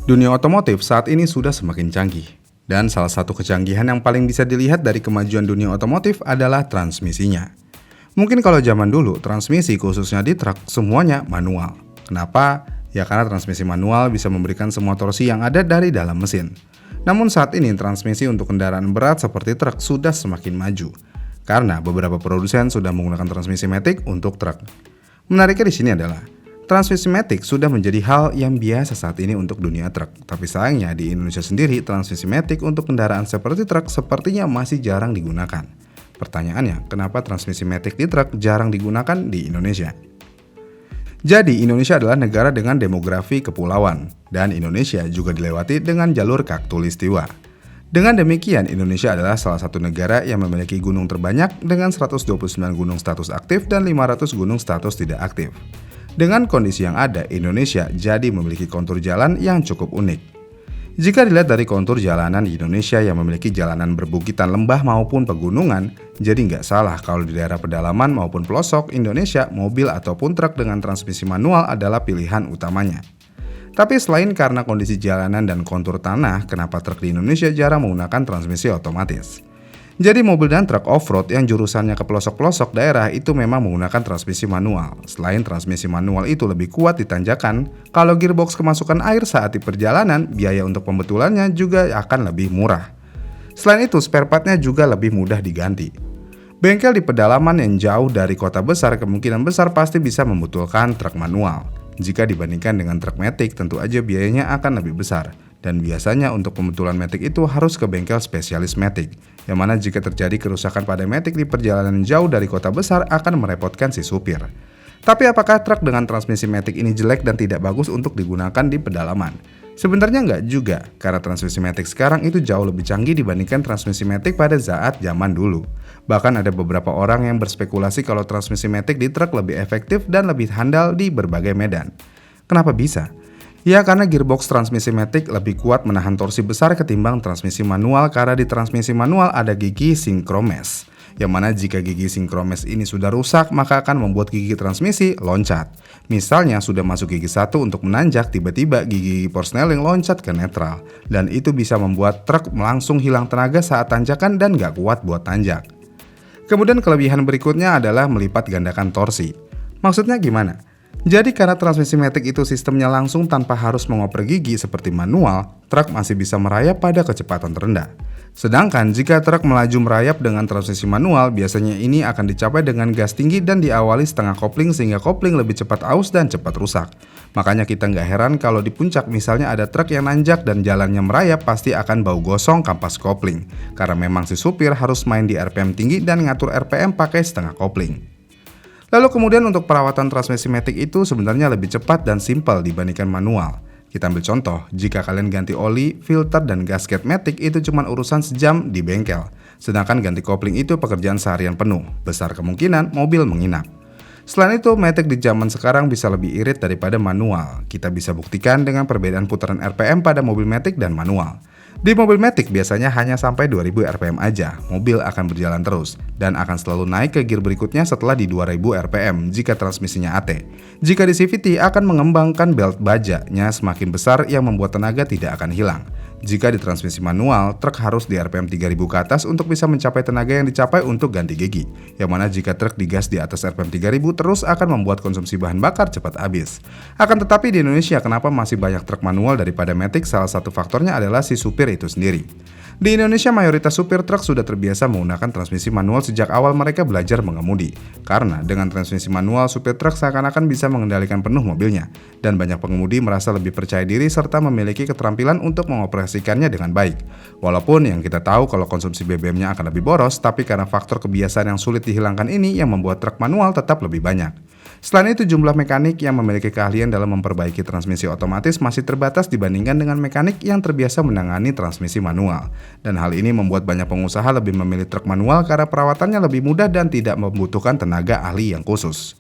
Dunia otomotif saat ini sudah semakin canggih. Dan salah satu kecanggihan yang paling bisa dilihat dari kemajuan dunia otomotif adalah transmisinya. Mungkin kalau zaman dulu, transmisi khususnya di truk semuanya manual. Kenapa? Ya karena transmisi manual bisa memberikan semua torsi yang ada dari dalam mesin. Namun saat ini transmisi untuk kendaraan berat seperti truk sudah semakin maju. Karena beberapa produsen sudah menggunakan transmisi matic untuk truk. Menariknya di sini adalah transmisi matic sudah menjadi hal yang biasa saat ini untuk dunia truk. Tapi sayangnya di Indonesia sendiri transmisi matic untuk kendaraan seperti truk sepertinya masih jarang digunakan. Pertanyaannya, kenapa transmisi matic di truk jarang digunakan di Indonesia? Jadi Indonesia adalah negara dengan demografi kepulauan dan Indonesia juga dilewati dengan jalur khatulistiwa. Dengan demikian, Indonesia adalah salah satu negara yang memiliki gunung terbanyak dengan 129 gunung status aktif dan 500 gunung status tidak aktif. Dengan kondisi yang ada, Indonesia jadi memiliki kontur jalan yang cukup unik. Jika dilihat dari kontur jalanan di Indonesia yang memiliki jalanan berbukitan lembah maupun pegunungan, jadi nggak salah kalau di daerah pedalaman maupun pelosok Indonesia, mobil ataupun truk dengan transmisi manual adalah pilihan utamanya. Tapi selain karena kondisi jalanan dan kontur tanah, kenapa truk di Indonesia jarang menggunakan transmisi otomatis? Jadi mobil dan truk off-road yang jurusannya ke pelosok-pelosok daerah itu memang menggunakan transmisi manual. Selain transmisi manual itu lebih kuat di tanjakan, kalau gearbox kemasukan air saat di perjalanan, biaya untuk pembetulannya juga akan lebih murah. Selain itu, spare part-nya juga lebih mudah diganti. Bengkel di pedalaman yang jauh dari kota besar kemungkinan besar pasti bisa membetulkan truk manual. Jika dibandingkan dengan truk matic, tentu aja biayanya akan lebih besar. Dan biasanya untuk pembetulan matic itu harus ke bengkel spesialis matic, yang mana jika terjadi kerusakan pada matic di perjalanan jauh dari kota besar akan merepotkan si supir. Tapi apakah truk dengan transmisi matic ini jelek dan tidak bagus untuk digunakan di pedalaman? Sebenarnya nggak juga, karena transmisi matic sekarang itu jauh lebih canggih dibandingkan transmisi matic pada saat zaman dulu. Bahkan ada beberapa orang yang berspekulasi kalau transmisi matic di truk lebih efektif dan lebih handal di berbagai medan. Kenapa bisa? Ya karena gearbox transmisi matic lebih kuat menahan torsi besar ketimbang transmisi manual karena di transmisi manual ada gigi sinkromes. Yang mana jika gigi sinkromes ini sudah rusak maka akan membuat gigi transmisi loncat. Misalnya sudah masuk gigi 1 untuk menanjak, tiba-tiba gigi forsnelling loncat ke netral. Dan itu bisa membuat truk langsung hilang tenaga saat tanjakan dan gak kuat buat tanjak. Kemudian kelebihan berikutnya adalah melipat gandakan torsi. Maksudnya gimana? Jadi karena transmisi matic itu sistemnya langsung tanpa harus mengoper gigi seperti manual, truk masih bisa merayap pada kecepatan terendah. Sedangkan jika truk melaju merayap dengan transmisi manual, biasanya ini akan dicapai dengan gas tinggi dan diawali setengah kopling sehingga kopling lebih cepat aus dan cepat rusak. Makanya kita nggak heran kalau di puncak misalnya ada truk yang nanjak dan jalannya merayap pasti akan bau gosong kampas kopling. Karena memang si supir harus main di RPM tinggi dan ngatur RPM pakai setengah kopling. Lalu kemudian untuk perawatan transmisi matic itu sebenarnya lebih cepat dan simpel dibandingkan manual. Kita ambil contoh, jika kalian ganti oli, filter, dan gasket matic itu cuma urusan sejam di bengkel. Sedangkan ganti kopling itu pekerjaan seharian penuh, besar kemungkinan mobil menginap. Selain itu, matic di zaman sekarang bisa lebih irit daripada manual. Kita bisa buktikan dengan perbedaan putaran RPM pada mobil matic dan manual. Di mobil matic biasanya hanya sampai 2000 RPM aja, mobil akan berjalan terus dan akan selalu naik ke gear berikutnya setelah di 2000 RPM jika transmisinya AT. Jika di CVT akan mengembangkan belt bajanya semakin besar yang membuat tenaga tidak akan hilang. Jika di transmisi manual, truk harus di RPM 3000 ke atas untuk bisa mencapai tenaga yang dicapai untuk ganti gigi. Yang mana jika truk digas di atas RPM 3000 terus akan membuat konsumsi bahan bakar cepat habis. Akan tetapi di Indonesia kenapa masih banyak truk manual daripada matic? Salah satu faktornya adalah si supir itu sendiri. Di Indonesia mayoritas supir truk sudah terbiasa menggunakan transmisi manual sejak awal mereka belajar mengemudi. Karena dengan transmisi manual supir truk seakan-akan bisa mengendalikan penuh mobilnya. Dan banyak pengemudi merasa lebih percaya diri serta memiliki keterampilan untuk mengoperasikannya dengan baik. Walaupun yang kita tahu kalau konsumsi BBM-nya akan lebih boros, tapi karena faktor kebiasaan yang sulit dihilangkan ini yang membuat truk manual tetap lebih banyak. Selain itu, jumlah mekanik yang memiliki keahlian dalam memperbaiki transmisi otomatis masih terbatas dibandingkan dengan mekanik yang terbiasa menangani transmisi manual. Dan hal ini membuat banyak pengusaha lebih memilih truk manual karena perawatannya lebih mudah dan tidak membutuhkan tenaga ahli yang khusus.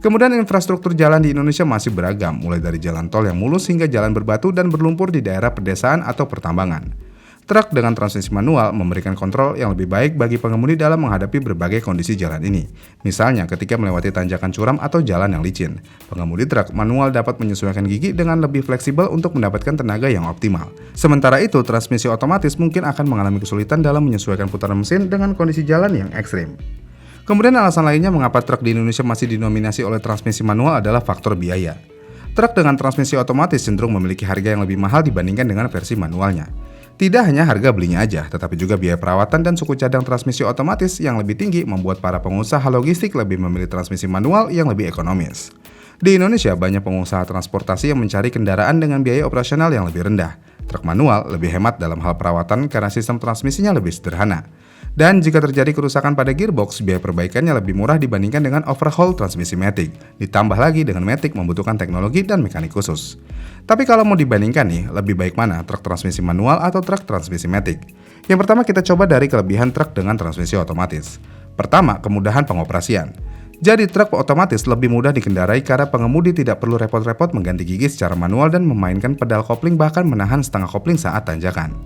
Kemudian infrastruktur jalan di Indonesia masih beragam, mulai dari jalan tol yang mulus hingga jalan berbatu dan berlumpur di daerah pedesaan atau pertambangan. Truk dengan transmisi manual memberikan kontrol yang lebih baik bagi pengemudi dalam menghadapi berbagai kondisi jalan ini. Misalnya ketika melewati tanjakan curam atau jalan yang licin. Pengemudi truk manual dapat menyesuaikan gigi dengan lebih fleksibel untuk mendapatkan tenaga yang optimal. Sementara itu, transmisi otomatis mungkin akan mengalami kesulitan dalam menyesuaikan putaran mesin dengan kondisi jalan yang ekstrim. Kemudian alasan lainnya mengapa truk di Indonesia masih dinominasi oleh transmisi manual adalah faktor biaya. Truk dengan transmisi otomatis cenderung memiliki harga yang lebih mahal dibandingkan dengan versi manualnya. Tidak hanya harga belinya aja, tetapi juga biaya perawatan dan suku cadang transmisi otomatis yang lebih tinggi membuat para pengusaha logistik lebih memilih transmisi manual yang lebih ekonomis. Di Indonesia, banyak pengusaha transportasi yang mencari kendaraan dengan biaya operasional yang lebih rendah. Truk manual lebih hemat dalam hal perawatan karena sistem transmisinya lebih sederhana. Dan jika terjadi kerusakan pada gearbox, biaya perbaikannya lebih murah dibandingkan dengan overhaul transmisi matic. Ditambah lagi dengan matic membutuhkan teknologi dan mekanik khusus. Tapi kalau mau dibandingkan nih, lebih baik mana truk transmisi manual atau truk transmisi matic? Yang pertama kita coba dari kelebihan truk dengan transmisi otomatis. Pertama, kemudahan pengoperasian. Jadi truk otomatis lebih mudah dikendarai karena pengemudi tidak perlu repot-repot mengganti gigi secara manual dan memainkan pedal kopling bahkan menahan setengah kopling saat tanjakan.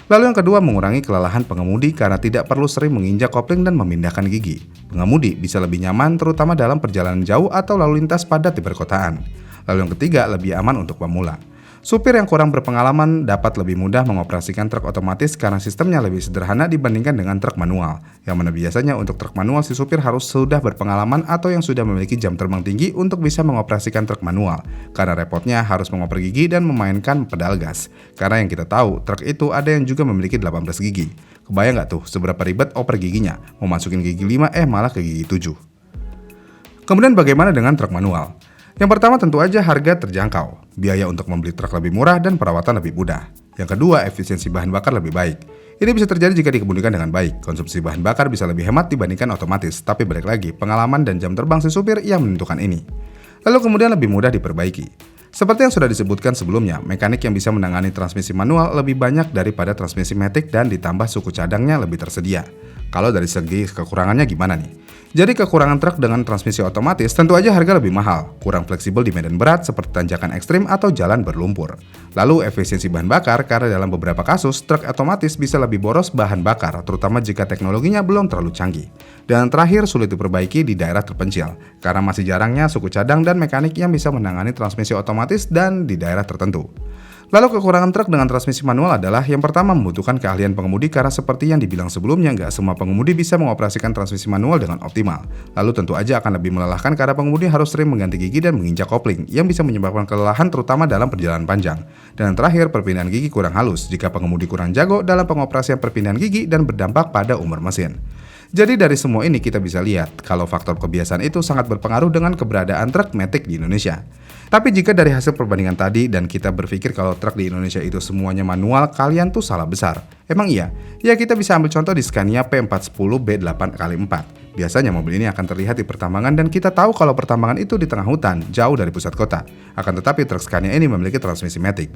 Lalu yang kedua, mengurangi kelelahan pengemudi karena tidak perlu sering menginjak kopling dan memindahkan gigi. Pengemudi bisa lebih nyaman terutama dalam perjalanan jauh atau lalu lintas padat di perkotaan. Lalu yang ketiga, lebih aman untuk pemula. Supir yang kurang berpengalaman dapat lebih mudah mengoperasikan truk otomatis karena sistemnya lebih sederhana dibandingkan dengan truk manual. Yang mana biasanya untuk truk manual si supir harus sudah berpengalaman atau yang sudah memiliki jam terbang tinggi untuk bisa mengoperasikan truk manual. Karena repotnya harus mengoper gigi dan memainkan pedal gas. Karena yang kita tahu, truk itu ada yang juga memiliki 18 gigi. Kebayang nggak tuh seberapa ribet oper giginya? Mau masukin gigi 5 malah ke gigi 7. Kemudian bagaimana dengan truk manual? Yang pertama tentu aja harga terjangkau, biaya untuk membeli truk lebih murah dan perawatan lebih mudah. Yang kedua, efisiensi bahan bakar lebih baik. Ini bisa terjadi jika dikemudikan dengan baik. Konsumsi bahan bakar bisa lebih hemat dibandingkan otomatis, tapi balik lagi, pengalaman dan jam terbang si supir yang menentukan ini. Lalu kemudian lebih mudah diperbaiki. Seperti yang sudah disebutkan sebelumnya, mekanik yang bisa menangani transmisi manual lebih banyak daripada transmisi matic dan ditambah suku cadangnya lebih tersedia. Kalau dari segi kekurangannya gimana nih? Jadi kekurangan truk dengan transmisi otomatis tentu aja harga lebih mahal, kurang fleksibel di medan berat seperti tanjakan ekstrim atau jalan berlumpur. Lalu efisiensi bahan bakar karena dalam beberapa kasus truk otomatis bisa lebih boros bahan bakar, terutama jika teknologinya belum terlalu canggih. Dan terakhir sulit diperbaiki di daerah terpencil, karena masih jarangnya suku cadang dan mekanik yang bisa menangani transmisi otomatis dan di daerah tertentu. Lalu kekurangan truk dengan transmisi manual adalah yang pertama membutuhkan keahlian pengemudi karena seperti yang dibilang sebelumnya nggak semua pengemudi bisa mengoperasikan transmisi manual dengan optimal. Lalu tentu aja akan lebih melelahkan karena pengemudi harus sering mengganti gigi dan menginjak kopling yang bisa menyebabkan kelelahan terutama dalam perjalanan panjang. Dan yang terakhir, perpindahan gigi kurang halus jika pengemudi kurang jago dalam pengoperasian perpindahan gigi dan berdampak pada umur mesin. Jadi dari semua ini kita bisa lihat kalau faktor kebiasaan itu sangat berpengaruh dengan keberadaan truk matic di Indonesia. Tapi jika dari hasil perbandingan tadi dan kita berpikir kalau truk di Indonesia itu semuanya manual, kalian tuh salah besar. Emang iya? Ya kita bisa ambil contoh di Scania P410 B8x4. Biasanya mobil ini akan terlihat di pertambangan dan kita tahu kalau pertambangan itu di tengah hutan, jauh dari pusat kota. Akan tetapi truk Scania ini memiliki transmisi matic.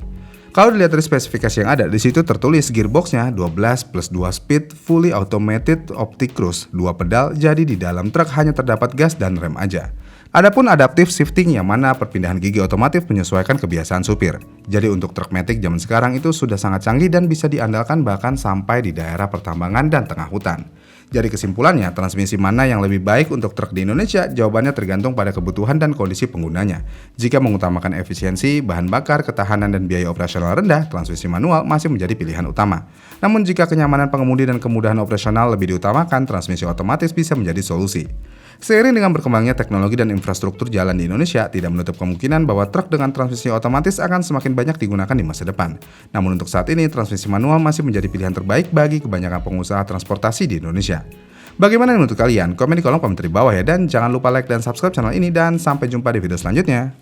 Kalau dilihat dari spesifikasi yang ada, di situ tertulis gearboxnya 12 plus 2 speed, fully automated optic cruise, 2 pedal, jadi di dalam truk hanya terdapat gas dan rem aja. Adapun adaptive shifting yang mana perpindahan gigi otomatis menyesuaikan kebiasaan supir. Jadi untuk truk matic zaman sekarang itu sudah sangat canggih dan bisa diandalkan bahkan sampai di daerah pertambangan dan tengah hutan. Jadi kesimpulannya, transmisi mana yang lebih baik untuk truk di Indonesia? Jawabannya tergantung pada kebutuhan dan kondisi penggunanya. Jika mengutamakan efisiensi, bahan bakar, ketahanan, dan biaya operasional rendah, transmisi manual masih menjadi pilihan utama. Namun jika kenyamanan pengemudi dan kemudahan operasional lebih diutamakan, transmisi otomatis bisa menjadi solusi. Seiring dengan berkembangnya teknologi dan infrastruktur jalan di Indonesia, tidak menutup kemungkinan bahwa truk dengan transmisi otomatis akan semakin banyak digunakan di masa depan. Namun untuk saat ini, transmisi manual masih menjadi pilihan terbaik bagi kebanyakan pengusaha transportasi di Indonesia. Bagaimana menurut kalian? Komen di kolom komentar di bawah ya, dan jangan lupa like dan subscribe channel ini, dan sampai jumpa di video selanjutnya.